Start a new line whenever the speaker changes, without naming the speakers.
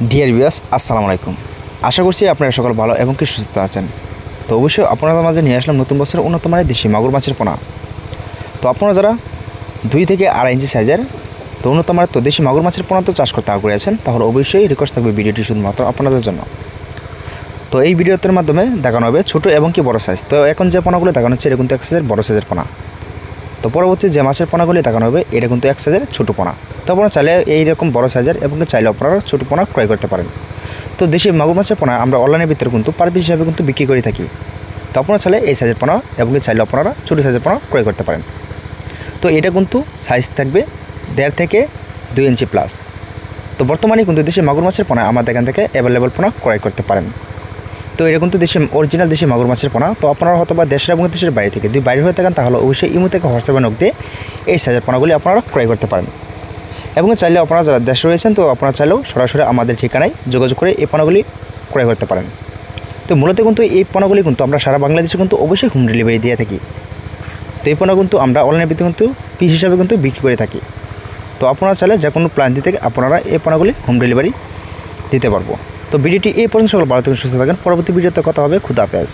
Dear viewers, আসসালামু আলাইকুম। আশা করছি আপনারা সকল ভালো এবং কি সুস্থ আছেন। তো অবশ্যই আপনাদের মাঝে নিয়ে আসলাম নতুন বছরের উন্নত মানের দেশি মাগুর মাছের পোনা। তো আপনারা যারা 2 থেকে 2.5 ইঞ্চি সাইজের তো উন্নত মানের তো দেশি মাগুর মাছের পোনা তো চাষ করতে আগ্রহী আছেন, তাহলে অবশ্যই রিকোয়েস্ট থাকবে ভিডিওটি শুধুমাত্র আপনাদের জন্য। তো এই ভিডিওটির মাধ্যমে দেখানো হবে ছোট এবং কি বড় সাইজ। তো এখন যে পোনাগুলো দেখানো হচ্ছে এটা কিন্তু এক সাইজের বড় সাইজের পোনা। তো পরবর্তী যে মাছের পোনাগুলি দেখানো হবে এটা কিন্তু এক সাইজের ছোটো পোনা। তো আপনারা চাইলে এইরকম বড় সাইজের এবং চাইলে আপনারা ছোটো পোনা ক্রয় করতে পারেন। তো দেশি মাগুর মাছের পোনা আমরা অনলাইনের ভিতরে কিন্তু পার পিস হিসাবে কিন্তু বিক্রি করে থাকি। তো আপনারা চাইলে এই সাইজের পোনা এবং চাইলে আপনারা ছোটো সাইজের পোনা ক্রয় করতে পারেন। তো এটা কিন্তু সাইজ থাকবে 1.5 থেকে 2 ইঞ্চি প্লাস। তো বর্তমানে কিন্তু দেশি মাগুর মাছের পোনা আমাদের এখান থেকে অ্যাভেলেবল পোনা ক্রয় করতে পারেন। তো এটা কিন্তু দেশি অরিজিনাল দেশি মাগুর মাছের পোনা। তো আপনারা হয়তো বা দেশের এবং দেশের বাইরে থেকে যদি বাইরে হয়ে থাকেন তাহলে অবশ্যই ইমো থেকে হোয়াটসঅ্যাপে নক দিয়ে এই সাইজের পোনাগুলি আপনারা ক্রয় করতে পারেন। এবং চাইলে আপনারা যারা দেশে রয়েছেন তো আপনারা চাইলেও সরাসরি আমাদের ঠিকানায় যোগাযোগ করে এই পোনাগুলি ক্রয় করতে পারেন। তো মূলত কিন্তু এই পোনাগুলি কিন্তু আমরা সারা বাংলাদেশে কিন্তু অবশ্যই হোম ডেলিভারি দিয়ে থাকি। তো এই পোনা কিন্তু আমরা অনলাইনের ভিত্তিতে কিন্তু পিস হিসাবে কিন্তু বিক্রি করে থাকি। তো আপনারা চাইলে যে কোনো প্ল্যান দিতে আপনারা এই পোনাগুলি হোম ডেলিভারি দিতে পারবো। তো ভিডিওটি এই পর্যন্ত সকল ভালো থেকে সুস্থ থাকেন। পরবর্তী ভিডিওতে কথা হবে। খুদা হাফেজ।